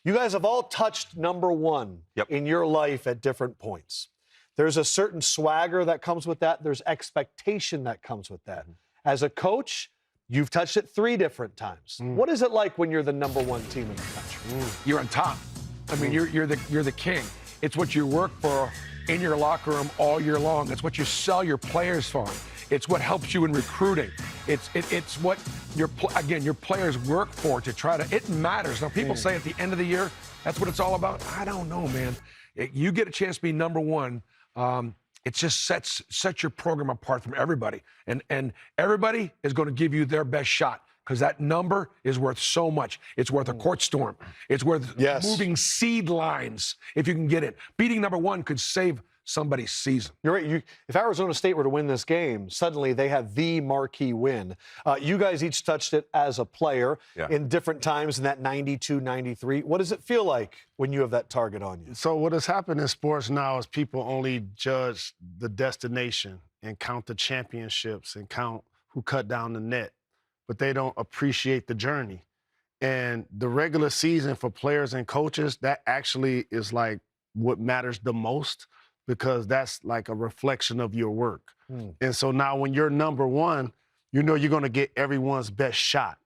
You guys have all touched number one in your life at different points. There's a certain swagger that comes with that. There's expectation that comes with that. As a coach, you've touched it 3 different times. What is it like when you're the number one team in the country? You're on top. I mean, you're the king. It's what you work for in your locker room all year long. It's what you sell your players for. It's what helps you in recruiting. It's what your players work for to try to. It matters. Now, people say at the end of the year, that's what it's all about. I don't know, man. You get a chance to be number one. It just sets your program apart from everybody. And everybody is going to give you their best shot because that number is worth so much. It's worth a court storm. It's worth moving seed lines if you can get it. Beating number one could save somebody's season. You're right. If Arizona State were to win this game, suddenly they have the marquee win. You guys each touched it as a player in different times in that 92, 93. What does it feel like when you have that target on you? So what has happened in sports now is people only judge the destination and count the championships and count who cut down the net, but they don't appreciate the journey. And the regular season for players and coaches, that actually is like what matters the most, because that's like a reflection of your work. And so now when you're number one, you know you're going to get everyone's best shot.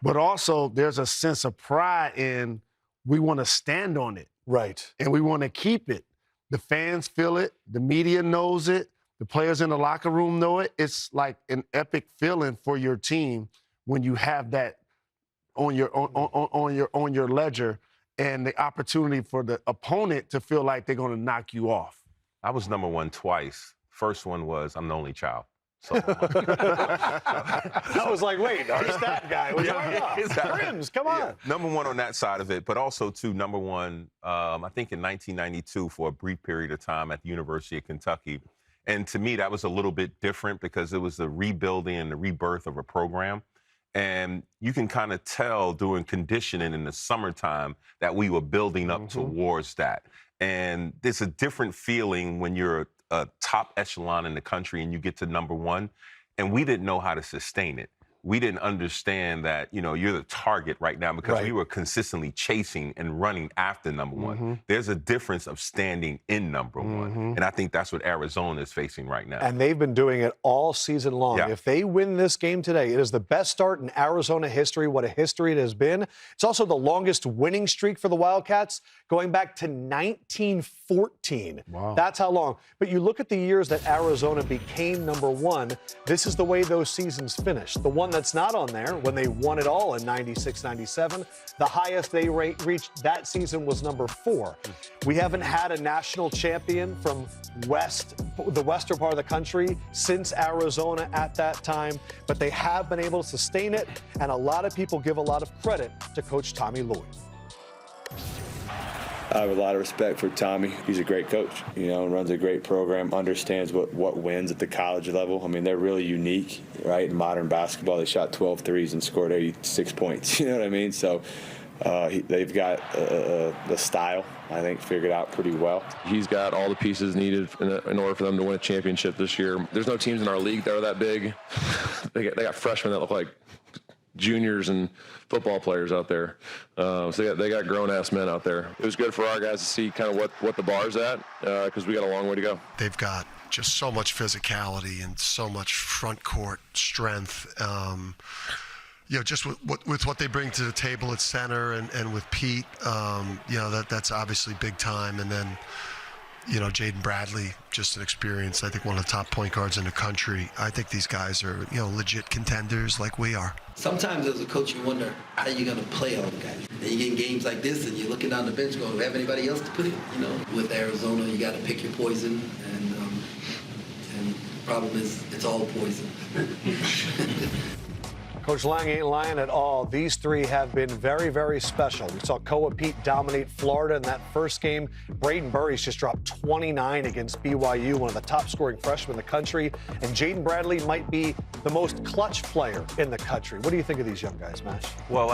But also there's a sense of pride in we want to stand on it. Right. And we want to keep it. The fans feel it. The media knows it. The players in the locker room know it. It's like an epic feeling for your team when you have that on your ledger, and the opportunity for the opponent to feel like they're going to knock you off. I was number one twice. First one was I'm the only child. So I was like, wait, who's that guy? Crims, come on. Number one on that side of it, but also, too, number one, I think in 1992 for a brief period of time at the University of Kentucky. And to me, that was a little bit different because it was the rebuilding and the rebirth of a program. And you can kind of tell during conditioning in the summertime that we were building up towards that. And there's a different feeling when you're a top echelon in the country and you get to number one. And we didn't know how to sustain it. We didn't understand that, you're the target right now because we were consistently chasing and running after number one. There's a difference of standing in number one. And I think that's what Arizona is facing right now. And they've been doing it all season long. If they win this game today, it is the best start in Arizona history. What a history it has been. It's also the longest winning streak for the Wildcats going back to 1914. Wow. That's how long. But you look at the years that Arizona became number one, this is the way those seasons finished. The one that's not on there, when they won it all in 96, 97, the highest they reached that season was number 4. We haven't had a national champion from the western part of the country since Arizona at that time, but they have been able to sustain it, and a lot of people give a lot of credit to Coach Tommy Lloyd. I have a lot of respect for Tommy. He's a great coach, runs a great program, understands what wins at the college level. I mean, they're really unique, right? In modern basketball, they shot 12 threes and scored 86 points. You know what I mean? So they've got the style, I think, figured out pretty well. He's got all the pieces needed in order for them to win a championship this year. There's no teams in our league that are that big. They got freshmen that look like juniors and football players out there. So they got grown-ass men out there. It was good for our guys to see kind of what the bar's at because we got a long way to go. They've got just so much physicality and so much front court strength. Just with what they bring to the table at center and with Pete, that's obviously big time. And then, Jaden Bradley, just an experience. I think one of the top point guards in the country. I think these guys are, legit contenders like we are. Sometimes as a coach, you wonder, how are you going to play all the guys? Then you get in games like this and you're looking down the bench going, do we have anybody else to put in? With Arizona, you got to pick your poison. And the problem is it's all poison. Coach Lang ain't lying at all. These three have been very, very special. We saw Koa Pete dominate Florida in that first game. Braden Burries just dropped 29 against BYU, one of the top-scoring freshmen in the country. And Jaden Bradley might be the most clutch player in the country. What do you think of these young guys, Mash? Well,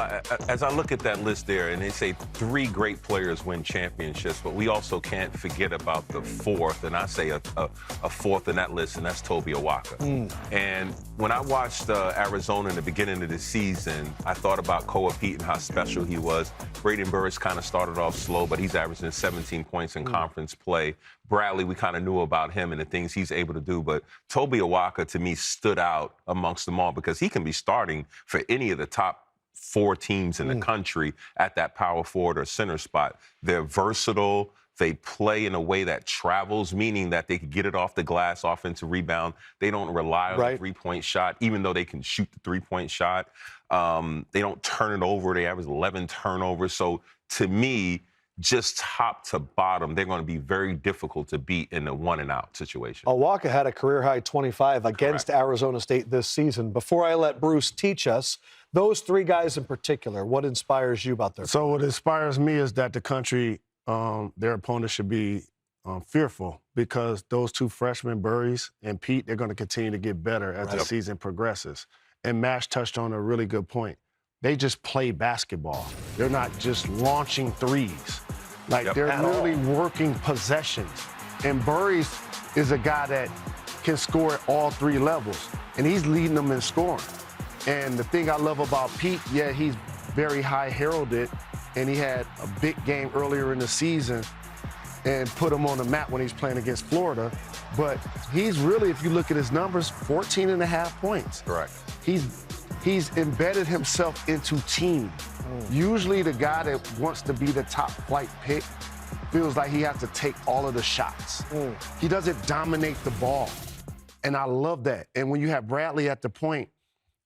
as I look at that list there, and they say 3 great players win championships, but we also can't forget about the 4th, and I say a 4th in that list, and that's Toby Awaka. And when I watched Arizona in the beginning, beginning of the season, I thought about Koa Pete and how special he was. Braden Burris kind of started off slow, but he's averaging 17 points in conference play. Bradley, we kind of knew about him and the things he's able to do, but Toby Awaka, to me, stood out amongst them all because he can be starting for any of the top 4 teams in the country at that power forward or center spot. They're versatile. They play in a way that travels, meaning that they can get it off the glass, offensive rebound. They don't rely on the three-point shot, even though they can shoot the three-point shot. They don't turn it over. They average 11 turnovers. So to me, just top to bottom, they're going to be very difficult to beat in the one-and-out situation. Awaka had a career-high 25 against Arizona State this season. Before I let Bruce teach us, those 3 guys in particular, what inspires you about their play? So what inspires me is that the country, their opponents should be fearful because those 2 freshmen, Burris and Pete, they're going to continue to get better as the season progresses. And Mash touched on a really good point. They just play basketball. They're not just launching threes. Like, they're really working possessions. And Burris is a guy that can score at all 3 levels, and he's leading them in scoring. And the thing I love about Pete, he's very high heralded, and he had a big game earlier in the season and put him on the map when he's playing against Florida. But he's really, if you look at his numbers, 14.5 points. Correct. He's embedded himself into team. Usually the guy that wants to be the top flight pick feels like he has to take all of the shots. He doesn't dominate the ball. And I love that. And when you have Bradley at the point,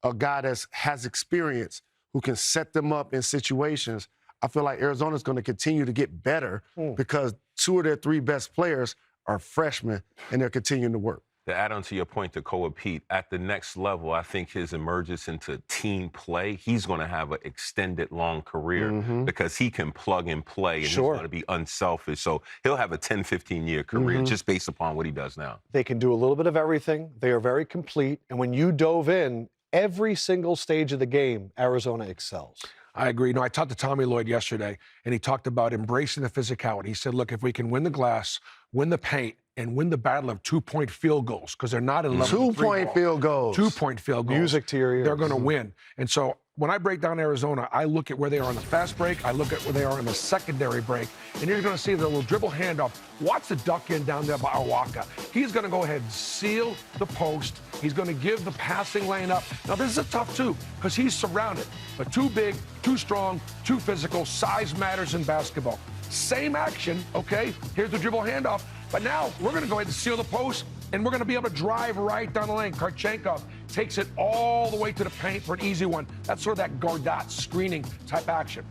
a guy that has experience who can set them up in situations, I feel like Arizona's going to continue to get better because 2 of their 3 best players are freshmen and they're continuing to work. To add on to your point to Koa Pete, at the next level, I think his emergence into team play, he's going to have an extended, long career because he can plug and play and he's going to be unselfish. So he'll have a 10, 15-year career just based upon what he does now. They can do a little bit of everything. They are very complete. And when you dove in, every single stage of the game, Arizona excels. I agree. No, I talked to Tommy Lloyd yesterday, and he talked about embracing the physicality. He said, look, if we can win the glass, win the paint, and win the battle of 2-point field goals, because they're not in love with 2-point field goals. 2-point field goals. Music to your ears. They're going to win. And so when I break down Arizona, I look at where they are on the fast break. I look at where they are in the secondary break. And you're going to see the little dribble handoff. Watch the duck in down there by Awaka. He's going to go ahead and seal the post. He's going to give the passing lane up. Now, this is a tough 2 because he's surrounded. But too big, too strong, too physical. Size matters in basketball. Same action, okay? Here's the dribble handoff. But now we're going to go ahead and seal the post, and we're going to be able to drive right down the lane. Karchenkov takes it all the way to the paint for an easy one. That's sort of that Gardot screening type action.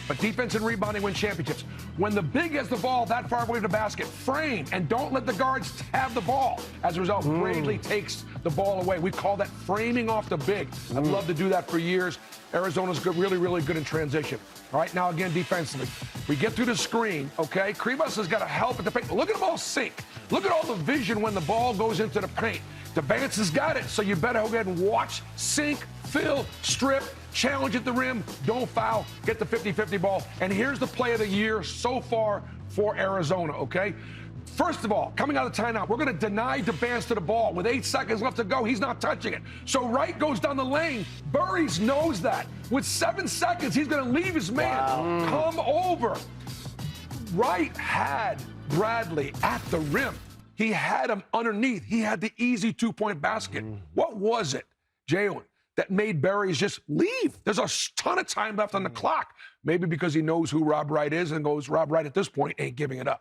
But defense and rebounding win championships. When the big has the ball that far away from the basket, frame and don't let the guards have the ball. As a result, Bradley takes the ball away. We call that framing off the big. I've loved to do that for years. Arizona's good, really, really good in transition. All right, now again, defensively. We get through the screen, okay? Kribas has got to help at the paint. Look at them all sink. Look at all the vision when the ball goes into the paint. DeBance has got it, so you better go ahead and watch, sink, fill, strip, challenge at the rim, don't foul, get the 50-50 ball. And here's the play of the year so far for Arizona, okay? First of all, coming out of the timeout, we're going to deny DeBance to the ball. With 8 seconds left to go, he's not touching it. So Wright goes down the lane. Burris knows that. With 7 seconds, he's going to leave his man. Come over. Wright had Bradley at the rim. He had him underneath. He had the easy 2-point basket. What was it, Jalen, that made Burris just leave? There's a ton of time left on the clock. Maybe because he knows who Rob Wright is and goes, Rob Wright at this point ain't giving it up.